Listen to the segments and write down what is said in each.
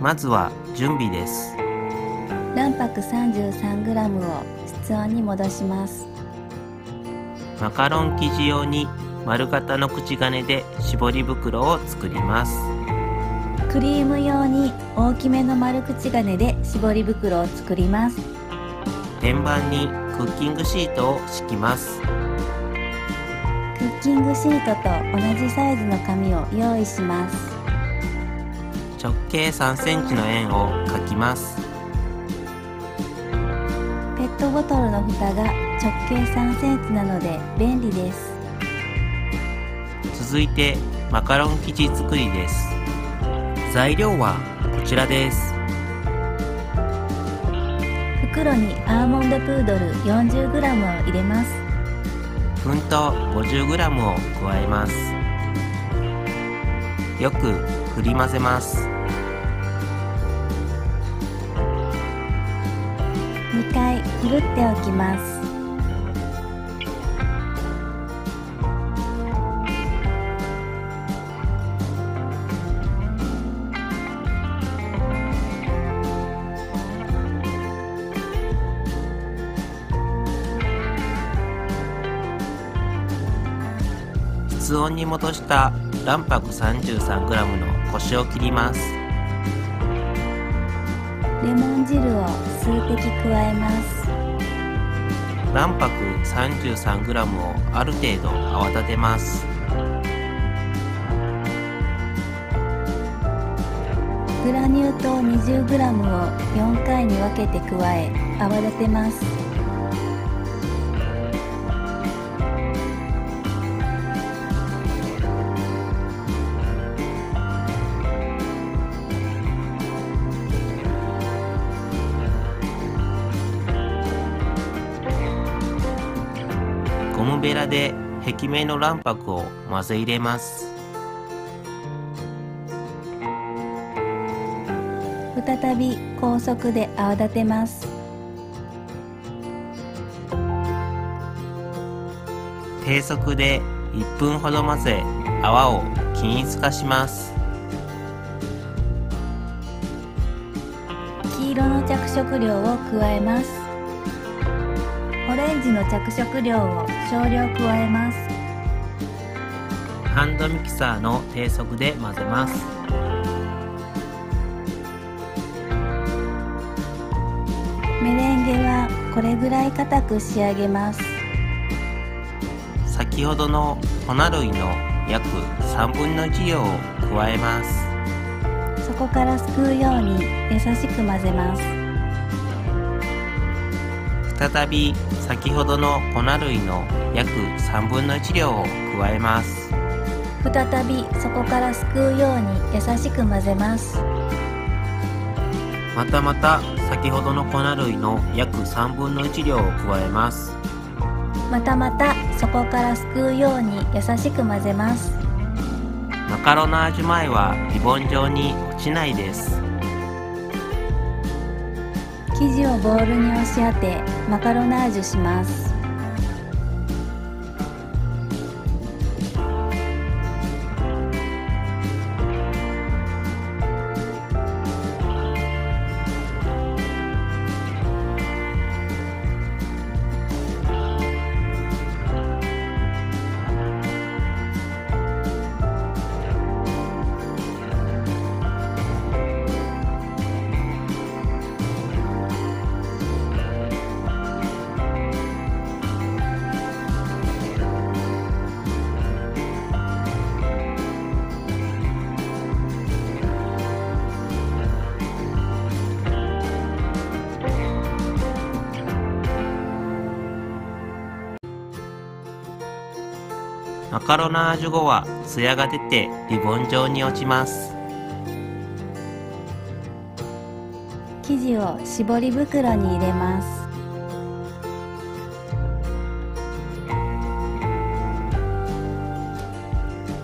まずは準備です。卵白 33g を室温に戻します。マカロン生地用に丸型の口金で絞り袋を作ります。クリーム用に大きめの丸口金で絞り袋を作ります。天板にクッキングシートを敷きます。クッキングシートと同じサイズの紙を用意します。直径3センチの円を描きます。ペットボトルの蓋が直径3センチなので便利です。続いてマカロン生地作りです。材料はこちらです。袋にアーモンドプードル 40g を入れます。粉糖 50g を加えます。よく振り混ぜます。2回ふるっておきます。室温に戻した卵白 33g のこしを切ります。レモン汁を数滴加えます。卵白 33g をある程度泡立てます。グラニュー糖 20g を4回に分けて加え泡立てます。ゴムベラで壁面の卵白を混ぜ入れます。再び高速で泡立てます。低速で1分ほど混ぜ泡を均一化します。黄色の着色料を加えます。オレンジの着色料を少量加えます。ハンドミキサーの低速で混ぜます。メレンゲはこれぐらい固く仕上げます。先ほどの粉類の約3分の1量を加えます。そこからすくうように優しく混ぜます。再び先ほどの粉類の約3分の1量を加えます。再びそこからすくうように優しく混ぜます。また先ほどの粉類の約3分の1量を加えます。またそこからすくうように優しく混ぜます。マカロナージュ前はリボン状に落ちないです。生地をボウルに押し当てマカロナージュします。マカロナージュ後はツヤが出てリボン状に落ちます。生地を絞り袋に入れます。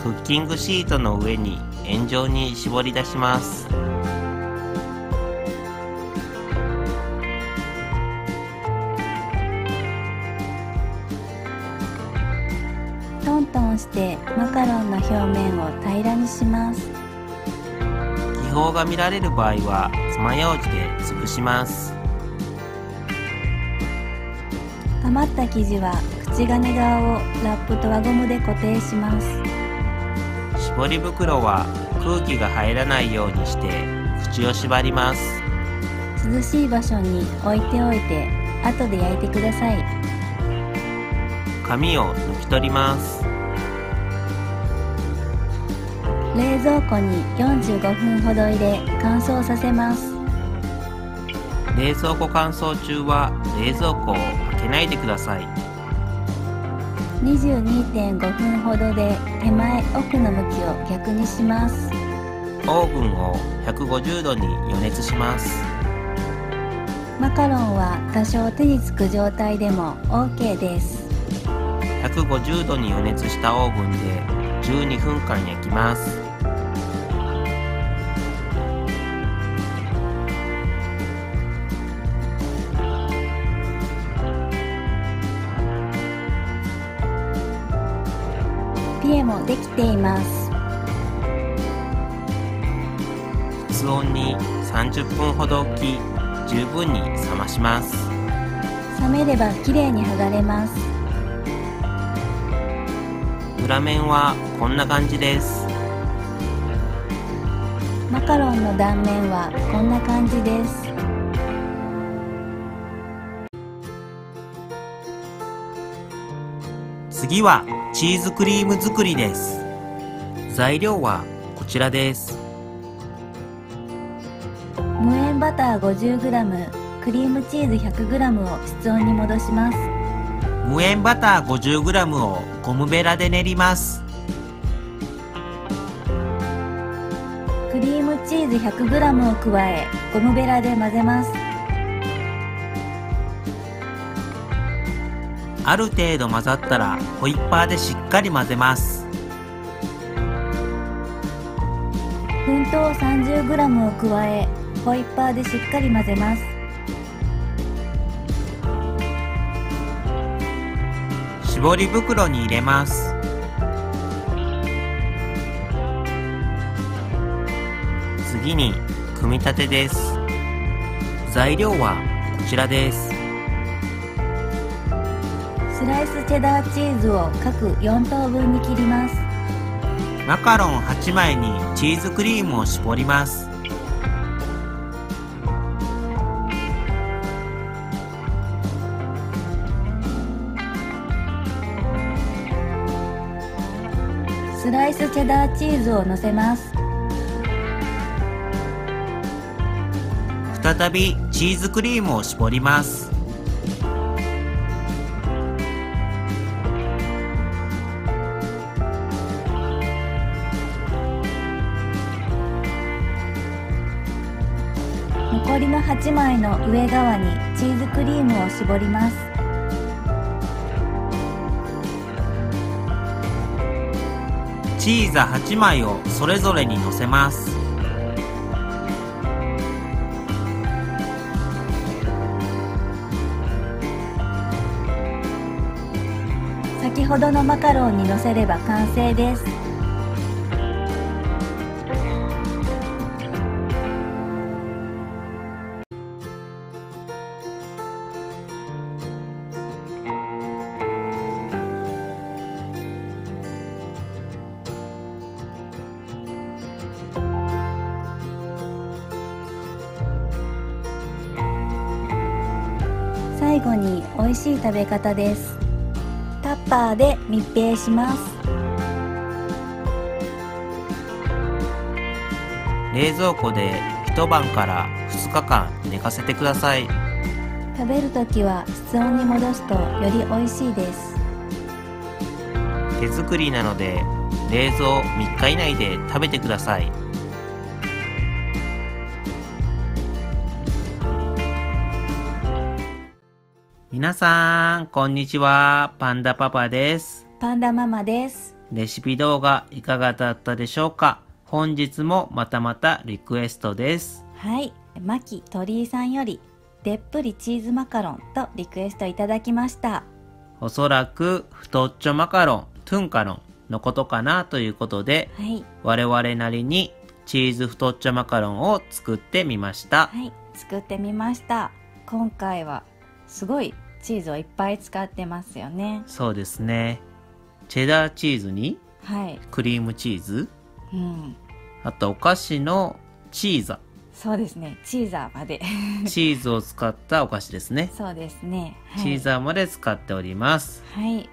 クッキングシートの上に円状に絞り出します。トントンしてマカロンの表面を平らにします。基泡が見られる場合は爪楊枝で潰します。余った生地は口金側をラップと輪ゴムで固定します。絞り袋は空気が入らないようにして口を縛ります。涼しい場所に置いておいて後で焼いてください。紙を抜き取ります。冷蔵庫に45分ほど入れ乾燥させます。冷蔵庫乾燥中は冷蔵庫を開けないでください。22.5 分ほどで手前奥の向きを逆にします。オーブンを150度に予熱します。マカロンは多少手につく状態でも OK です。150度に予熱したオーブンで12分間焼きます。ピエもできています。室温に30分ほど置き、十分に冷まします。冷めればきれいに剥がれます。裏面はこんな感じです。マカロンの断面はこんな感じです。次はチーズクリーム作りです。材料はこちらです。無塩バター 50g、クリームチーズ 100g を室温に戻します。無塩バター 50g をゴムベラで練ります。クリームチーズ 100g を加えゴムベラで混ぜます。ある程度混ざったらホイッパーでしっかり混ぜます。粉糖 30g を加えホイッパーでしっかり混ぜます。絞り袋に入れます。次に組み立てです。材料はこちらです。スライスチェダーチーズを各4等分に切ります。マカロン8枚にチーズクリームを絞ります。スライスチェダーチーズをのせます。再びチーズクリームを絞ります。残りの8枚の上側にチーズクリームを絞ります。チーズ8枚をそれぞれにのせます。先ほどのマカロンにのせれば完成です。最後に美味しい食べ方です。タッパーで密閉します。冷蔵庫で一晩から2日間寝かせてください。食べるときは室温に戻すとより美味しいです。手作りなので冷蔵3日以内で食べてください。皆さんこんにちは、パンダパパです。パンダママです。レシピ動画いかがだったでしょうか。本日もまたまたリクエストです。はい、マキ鳥居さんよりでっぷりチーズマカロンとリクエストいただきました。おそらく太っちょマカロン、トゥンカロンのことかなということで、はい、我々なりにチーズ太っちょマカロンを作ってみました。はい、作ってみました。今回はすごいチーズをいっぱい使ってますよね。そうですね。チェダーチーズにはい、クリームチーズ、うん、あとお菓子のチーザそうですね、チーザーまでチーズを使ったお菓子ですね。そうですね、はい、チーザーまで使っております。はい、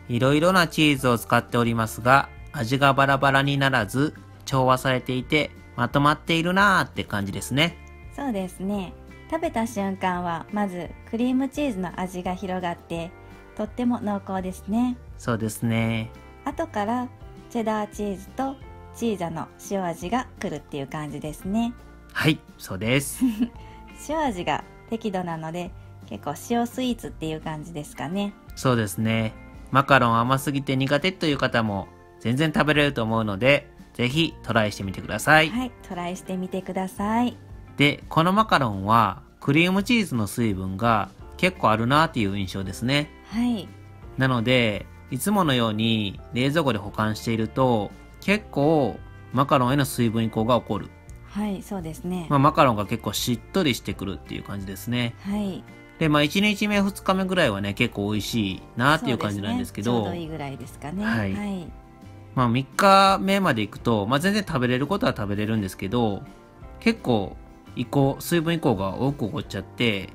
いろいろなチーズを使っておりますが、味がバラバラにならず調和されていてまとまっているなーって感じですね。そうですね。食べた瞬間はまずクリームチーズの味が広がってとっても濃厚ですね。そうですね。後からチェダーチーズとチーザの塩味が来るっていう感じですね。はい、そうです。塩味が適度なので結構塩スイーツっていう感じですかね。そうですね。マカロン甘すぎて苦手という方も全然食べれると思うので、ぜひトライしてみてください。はい、トライしてみてください。で、このマカロンはクリームチーズの水分が結構あるなっていう印象ですね。はい、なので、いつものように冷蔵庫で保管していると結構マカロンへの水分移行が起こる。はい、そうですね。マカロンが結構しっとりしてくるっていう感じですね。はい。で、1日目2日目ぐらいはね結構美味しいなっていう感じなんですけど、そうですね、ちょうどいいぐらいですかね。はいはい。3日目まで行くと、全然食べれることは食べれるんですけど、結構水分移行が多く起こっちゃって、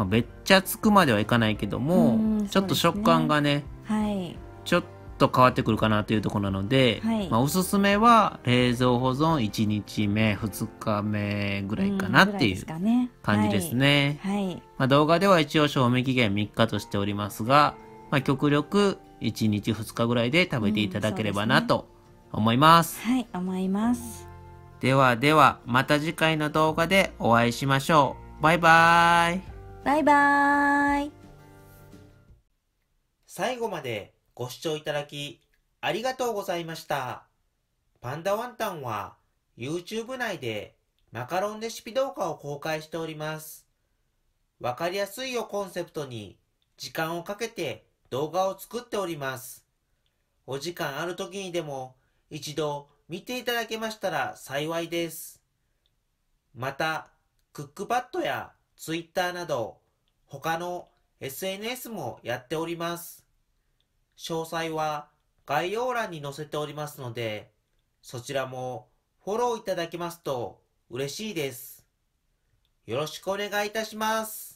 べっちゃつくまではいかないけども、ちょっと食感がね、はい、ちょっと変わってくるかなというところなので、はい、おすすめは冷蔵保存1日目2日目ぐらいかなっていう感じですね。はいはい、動画では一応賞味期限3日としておりますが、極力1日2日ぐらいで食べていただければなと思います。はい、思います。ではではまた次回の動画でお会いしましょう。バイバーイ。バイバーイ。最後までご視聴いただきありがとうございました。パンダワンタンは YouTube 内でマカロンレシピ動画を公開しております。わかりやすいをコンセプトに時間をかけて動画を作っております。お時間ある時にでも一度見ていただけましたら幸いです。また、クックパッドや Twitter など他の SNS もやっております。詳細は概要欄に載せておりますので、そちらもフォローいただけますと嬉しいです。よろしくお願いいたします。